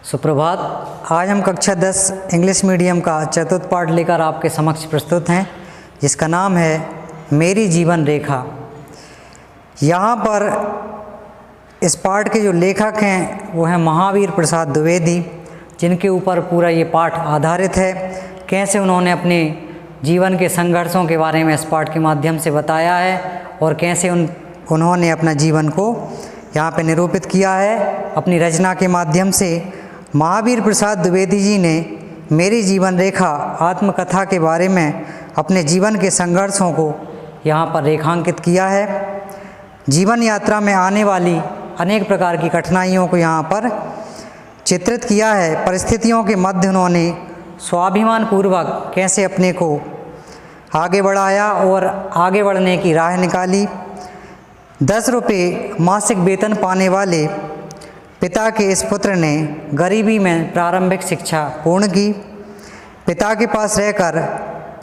सुप्रभात। आज हम कक्षा 10 इंग्लिश मीडियम का चतुर्थ पाठ लेकर आपके समक्ष प्रस्तुत हैं, जिसका नाम है मेरी जीवन रेखा। यहाँ पर इस पाठ के जो लेखक हैं वो हैं महावीर प्रसाद द्विवेदी, जिनके ऊपर पूरा ये पाठ आधारित है। कैसे उन्होंने अपने जीवन के संघर्षों के बारे में इस पाठ के माध्यम से बताया है और कैसे उन्होंने अपना जीवन को यहाँ पे निरूपित किया है अपनी रचना के माध्यम से। महावीर प्रसाद द्विवेदी जी ने मेरी जीवन रेखा आत्मकथा के बारे में अपने जीवन के संघर्षों को यहाँ पर रेखांकित किया है। जीवन यात्रा में आने वाली अनेक प्रकार की कठिनाइयों को यहाँ पर चित्रित किया है। परिस्थितियों के मध्य उन्होंने स्वाभिमान पूर्वक कैसे अपने को आगे बढ़ाया और आगे बढ़ने की राह निकाली। 10 रुपये मासिक वेतन पाने वाले पिता के इस पुत्र ने गरीबी में प्रारंभिक शिक्षा पूर्ण की। पिता के पास रहकर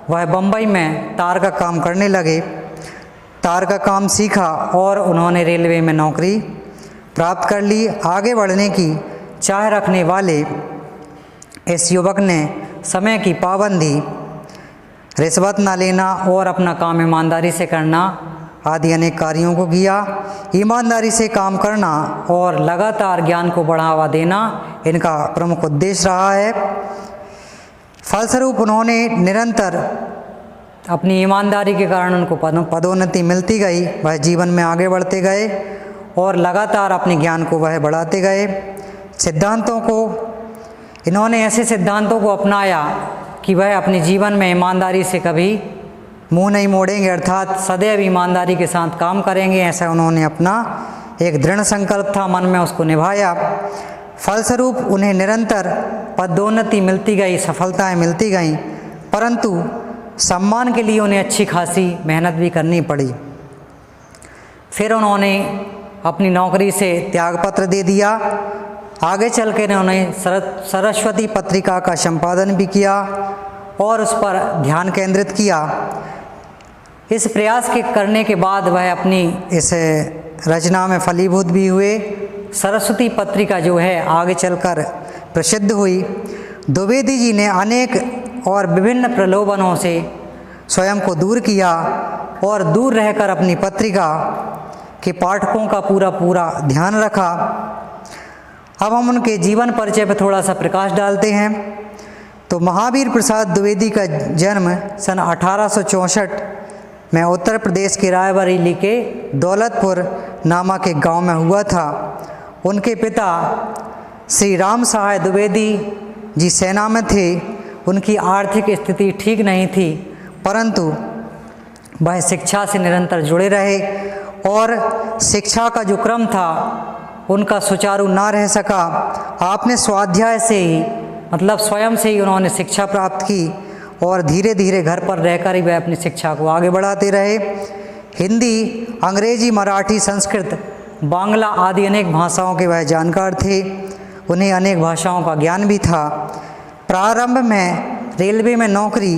वह बम्बई में तार का काम करने लगे। तार का काम सीखा और उन्होंने रेलवे में नौकरी प्राप्त कर ली। आगे बढ़ने की चाह रखने वाले इस युवक ने समय की पाबंदी, रिश्वत न लेना और अपना काम ईमानदारी से करना आदि अनेक कार्यों को किया। ईमानदारी से काम करना और लगातार ज्ञान को बढ़ावा देना इनका प्रमुख उद्देश्य रहा है। फलस्वरूप उन्होंने निरंतर अपनी ईमानदारी के कारण उनको पदोन्नति मिलती गई। वह जीवन में आगे बढ़ते गए और लगातार अपने ज्ञान को वह बढ़ाते गए। सिद्धांतों को इन्होंने ऐसे सिद्धांतों को अपनाया कि वह अपने जीवन में ईमानदारी से कभी मुंह नहीं मोड़ेंगे, अर्थात सदैव ईमानदारी के साथ काम करेंगे। ऐसा उन्होंने अपना एक दृढ़ संकल्प था, मन में उसको निभाया। फलस्वरूप उन्हें निरंतर पदोन्नति मिलती गई, सफलताएं मिलती गईं, परंतु सम्मान के लिए उन्हें अच्छी खासी मेहनत भी करनी पड़ी। फिर उन्होंने अपनी नौकरी से त्यागपत्र दे दिया। आगे चल कर उन्होंने सरस्वती पत्रिका का संपादन भी किया और उस पर ध्यान केंद्रित किया। इस प्रयास के करने के बाद वह अपनी इस रचना में फलीभूत भी हुए। सरस्वती पत्रिका जो है आगे चलकर प्रसिद्ध हुई। द्विवेदी जी ने अनेक और विभिन्न प्रलोभनों से स्वयं को दूर किया और दूर रहकर अपनी पत्रिका के पाठकों का पूरा ध्यान रखा। अब हम उनके जीवन परिचय पर थोड़ा सा प्रकाश डालते हैं। तो महावीर प्रसाद द्विवेदी का जन्म सन 1864 में उत्तर प्रदेश के रायबरेली के दौलतपुर नामक एक गांव में हुआ था। उनके पिता श्री राम सहाय द्विवेदी जी सेना में थे। उनकी आर्थिक स्थिति ठीक नहीं थी, परंतु वह शिक्षा से निरंतर जुड़े रहे और शिक्षा का जो क्रम था उनका सुचारू ना रह सका। आपने स्वाध्याय से ही मतलब स्वयं से ही उन्होंने शिक्षा प्राप्त की और धीरे धीरे घर पर रहकर ही वह अपनी शिक्षा को आगे बढ़ाते रहे। हिंदी, अंग्रेजी, मराठी, संस्कृत, बांग्ला आदि अनेक भाषाओं के वह जानकार थे। उन्हें अनेक भाषाओं का ज्ञान भी था। प्रारंभ में रेलवे में नौकरी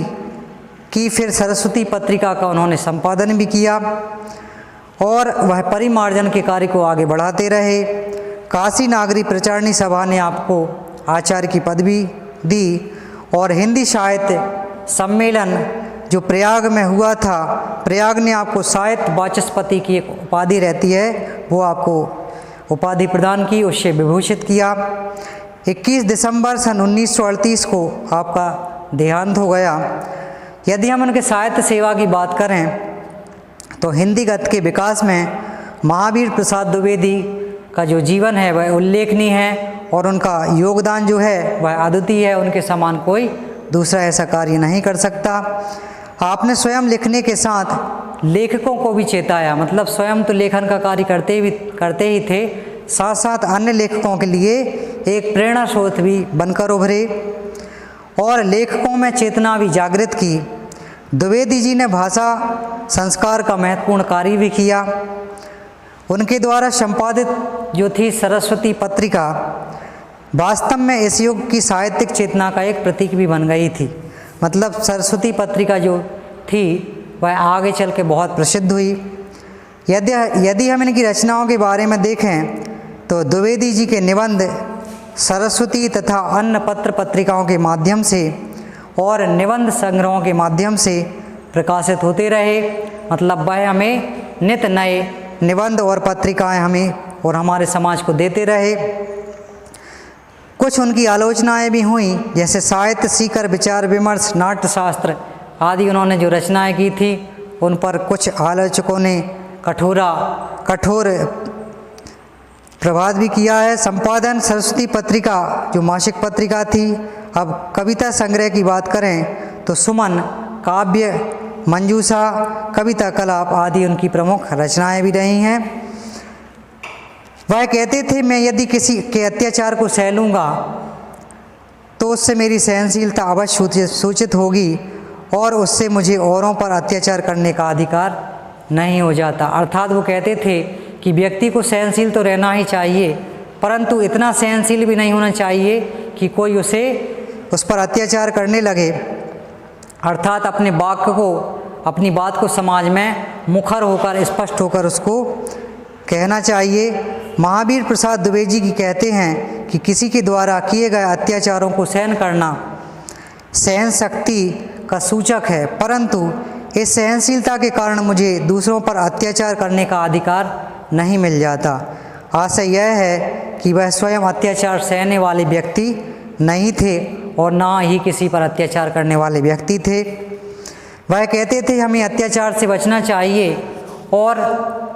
की, फिर सरस्वती पत्रिका का उन्होंने संपादन भी किया और वह परिमार्जन के कार्य को आगे बढ़ाते रहे। काशी नागरी प्रचारणी सभा ने आपको आचार्य की पदवी दी और हिंदी साहित्य सम्मेलन जो प्रयाग में हुआ था, प्रयाग ने आपको साहित्य वाचस्पति की एक उपाधि रहती है, वो आपको उपाधि प्रदान की, उससे विभूषित किया। 21 दिसंबर सन 1938 को आपका देहांत हो गया। यदि हम उनके साहित्य सेवा की बात करें तो हिंदी गद्य के विकास में महावीर प्रसाद द्विवेदी का जो जीवन है वह उल्लेखनीय है और उनका योगदान जो है वह अद्वितीय है। उनके समान कोई दूसरा ऐसा कार्य नहीं कर सकता। आपने स्वयं लिखने के साथ लेखकों को भी चेताया, मतलब स्वयं तो लेखन का कार्य करते ही थे, साथ साथ अन्य लेखकों के लिए एक प्रेरणा स्रोत भी बनकर उभरे और लेखकों में चेतना भी जागृत की। द्विवेदी जी ने भाषा संस्कार का महत्वपूर्ण कार्य भी किया। उनके द्वारा संपादित जो थी सरस्वती पत्रिका वास्तव में इस युग की साहित्यिक चेतना का एक प्रतीक भी बन गई थी। मतलब सरस्वती पत्रिका जो थी वह आगे चल के बहुत प्रसिद्ध हुई। यदि हम इनकी रचनाओं के बारे में देखें तो द्विवेदी जी के निबंध सरस्वती तथा अन्य पत्र पत्रिकाओं के माध्यम से और निबंध संग्रहों के माध्यम से प्रकाशित होते रहे। मतलब वह हमें नित नए निबंध और पत्रिकाएं हमें और हमारे समाज को देते रहे। कुछ उनकी आलोचनाएं भी हुई, जैसे साहित्य सीकर, विचार विमर्श, नाट्यशास्त्र आदि उन्होंने जो रचनाएं की थी उन पर कुछ आलोचकों ने कठोर प्रभाव भी किया है। संपादन सरस्वती पत्रिका जो मासिक पत्रिका थी। अब कविता संग्रह की बात करें तो सुमन, काव्य, मंजूषा, कविता कलाप आदि उनकी प्रमुख रचनाएं भी रही हैं। वह कहते थे, मैं यदि किसी के अत्याचार को सह लूँगा तो उससे मेरी सहनशीलता अवश्य सूचित होगी और उससे मुझे औरों पर अत्याचार करने का अधिकार नहीं हो जाता। अर्थात वो कहते थे कि व्यक्ति को सहनशील तो रहना ही चाहिए, परंतु इतना सहनशील भी नहीं होना चाहिए कि कोई उस पर अत्याचार करने लगे। अर्थात अपने अपनी बात को समाज में मुखर होकर, स्पष्ट होकर उसको कहना चाहिए। महावीर प्रसाद द्विवेदी जी कहते हैं कि किसी के द्वारा किए गए अत्याचारों को सहन करना सहन शक्ति का सूचक है, परंतु इस सहनशीलता के कारण मुझे दूसरों पर अत्याचार करने का अधिकार नहीं मिल जाता। आशय यह है कि वह स्वयं अत्याचार सहने वाले व्यक्ति नहीं थे और ना ही किसी पर अत्याचार करने वाले व्यक्ति थे। वह कहते थे, हमें अत्याचार से बचना चाहिए और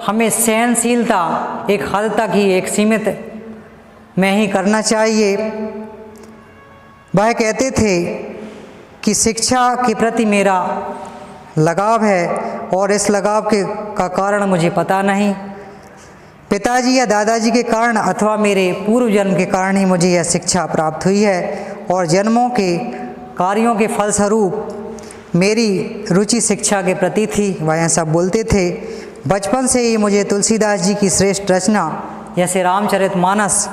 हमें सहनशीलता एक हद तक ही, एक सीमित में ही करना चाहिए। वह कहते थे कि शिक्षा के प्रति मेरा लगाव है और इस लगाव का कारण मुझे पता नहीं। पिताजी या दादाजी के कारण अथवा मेरे पूर्व जन्म के कारण ही मुझे यह शिक्षा प्राप्त हुई है और जन्मों के कार्यों के फलस्वरूप मेरी रुचि शिक्षा के प्रति थी। वह ऐसा बोलते थे। बचपन से ही मुझे तुलसीदास जी की श्रेष्ठ रचना जैसे रामचरितमानस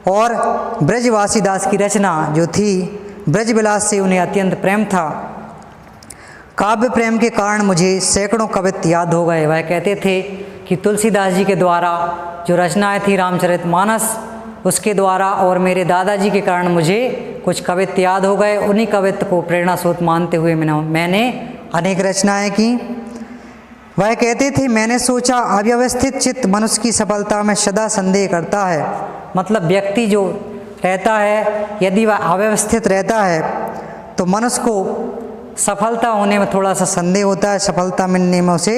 और ब्रजवासीदास की रचना जो थी ब्रजविलास से उन्हें अत्यंत प्रेम था। काव्य प्रेम के कारण मुझे सैकड़ों कवित्व याद हो गए। वह कहते थे कि तुलसीदास जी के द्वारा जो रचनाएं थी रामचरितमानस, उसके द्वारा और मेरे दादाजी के कारण मुझे कुछ कवित्व याद हो गए। उन्हीं कवित्व को प्रेरणा स्रोत मानते हुए मैंने अनेक रचनाएं की। वह कहते थे, मैंने सोचा अव्यवस्थित चित्त मनुष्य की सफलता में सदा संदेह करता है। मतलब व्यक्ति जो रहता है, यदि वह अव्यवस्थित रहता है तो मनुष्य को सफलता होने में थोड़ा सा संदेह होता है, सफलता मिलने में उसे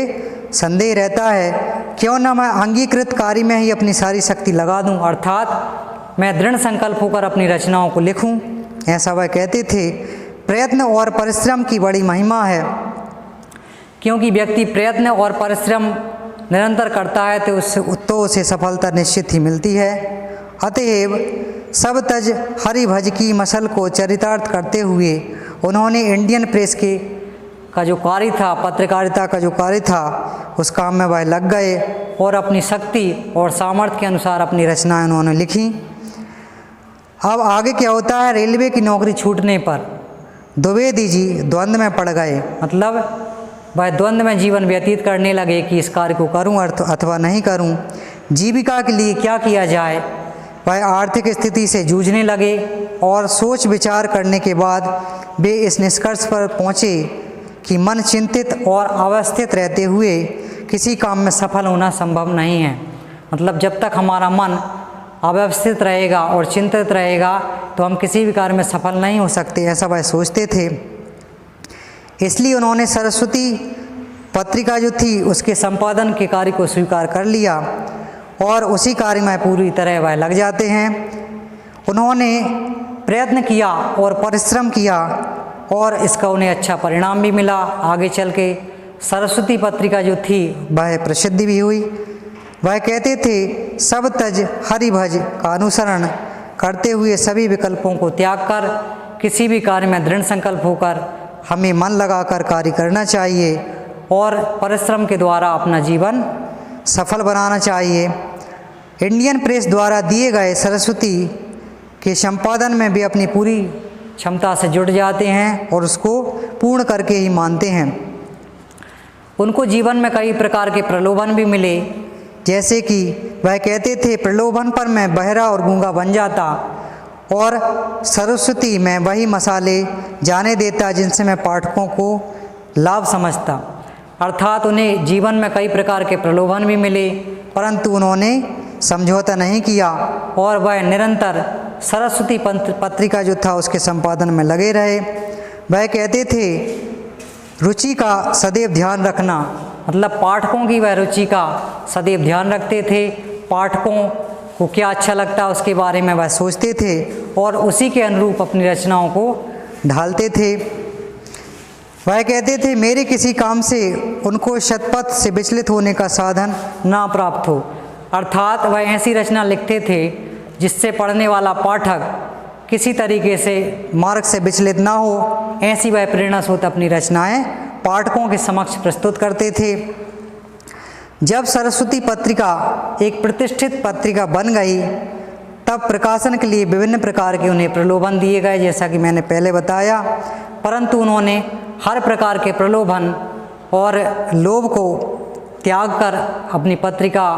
संदेह रहता है। क्यों ना मैं अंगीकृत कार्य में ही अपनी सारी शक्ति लगा दूं, अर्थात मैं दृढ़ संकल्प होकर अपनी रचनाओं को लिखूं, ऐसा वह कहते थे। प्रयत्न और परिश्रम की बड़ी महिमा है, क्योंकि व्यक्ति प्रयत्न और परिश्रम निरंतर करता है तो उसे सफलता निश्चित ही मिलती है। अतएव सब तज हरि भज की मसल को चरितार्थ करते हुए उन्होंने इंडियन प्रेस का जो कार्य था, पत्रकारिता का जो कार्य था, उस काम में वह लग गए और अपनी शक्ति और सामर्थ्य के अनुसार अपनी रचनाएं उन्होंने लिखी। अब आगे क्या होता है, रेलवे की नौकरी छूटने पर द्विवेदी जी द्वंद्व में पड़ गए। मतलब वह द्वंद्व में जीवन व्यतीत करने लगे कि इस कार्य को करूं अथवा नहीं करूं, जीविका के लिए क्या किया जाए। वह आर्थिक स्थिति से जूझने लगे और सोच विचार करने के बाद वे इस निष्कर्ष पर पहुँचे कि मन चिंतित और अवस्थित रहते हुए किसी काम में सफल होना संभव नहीं है। मतलब जब तक हमारा मन अव्यवस्थित रहेगा और चिंतित रहेगा तो हम किसी भी कार्य में सफल नहीं हो सकते, ऐसा वह सोचते थे। इसलिए उन्होंने सरस्वती पत्रिका जो थी उसके संपादन के कार्य को स्वीकार कर लिया और उसी कार्य में पूरी तरह वह लग जाते हैं। उन्होंने प्रयत्न किया और परिश्रम किया और इसका उन्हें अच्छा परिणाम भी मिला। आगे चल के सरस्वती पत्रिका जो थी वह प्रसिद्धि भी हुई। वह कहते थे, सब तज हरि भज का अनुसरण करते हुए सभी विकल्पों को त्याग कर किसी भी कार्य में दृढ़ संकल्प होकर हमें मन लगाकर कार्य करना चाहिए और परिश्रम के द्वारा अपना जीवन सफल बनाना चाहिए। इंडियन प्रेस द्वारा दिए गए सरस्वती के संपादन में भी अपनी पूरी क्षमता से जुट जाते हैं और उसको पूर्ण करके ही मानते हैं। उनको जीवन में कई प्रकार के प्रलोभन भी मिले, जैसे कि वह कहते थे, प्रलोभन पर मैं बहरा और गूंगा बन जाता और सरस्वती में वही मसाले जाने देता जिनसे मैं पाठकों को लाभ समझता। अर्थात उन्हें जीवन में कई प्रकार के प्रलोभन भी मिले, परंतु उन्होंने समझौता नहीं किया और वह निरंतर सरस्वती पत्रिका जो था उसके संपादन में लगे रहे। वह कहते थे रुचि का सदैव ध्यान रखना, मतलब पाठकों की वह रुचि का सदैव ध्यान रखते थे। पाठकों को क्या अच्छा लगता है उसके बारे में वह सोचते थे और उसी के अनुरूप अपनी रचनाओं को ढालते थे। वह कहते थे मेरे किसी काम से उनको शतपथ से विचलित होने का साधन ना प्राप्त हो। अर्थात वह ऐसी रचना लिखते थे जिससे पढ़ने वाला पाठक किसी तरीके से मार्ग से विचलित ना हो, ऐसी वह प्रेरणा स्रोत अपनी रचनाएं पाठकों के समक्ष प्रस्तुत करते थे। जब सरस्वती पत्रिका एक प्रतिष्ठित पत्रिका बन गई तब प्रकाशन के लिए विभिन्न प्रकार के उन्हें प्रलोभन दिए गए, जैसा कि मैंने पहले बताया, परंतु उन्होंने हर प्रकार के प्रलोभन और लोभ को त्याग कर अपनी पत्रिका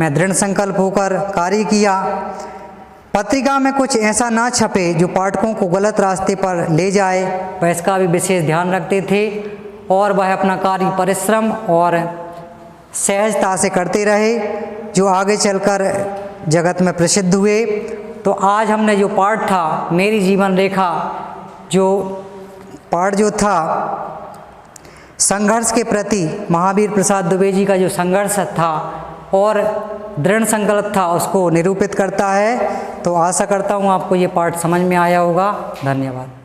में दृढ़ संकल्प होकर कार्य किया। पत्रिका में कुछ ऐसा ना छपे जो पाठकों को गलत रास्ते पर ले जाए, वह इसका भी विशेष ध्यान रखते थे और वह अपना कार्य परिश्रम और सहजता से करते रहे, जो आगे चलकर जगत में प्रसिद्ध हुए। तो आज हमने जो पाठ था मेरी जीवन रेखा, जो पाठ जो था संघर्ष के प्रति महावीर प्रसाद दुबे जी का जो संघर्ष था और दृढ़ संकल्प था उसको निरूपित करता है। तो आशा करता हूँ आपको ये पाठ समझ में आया होगा। धन्यवाद।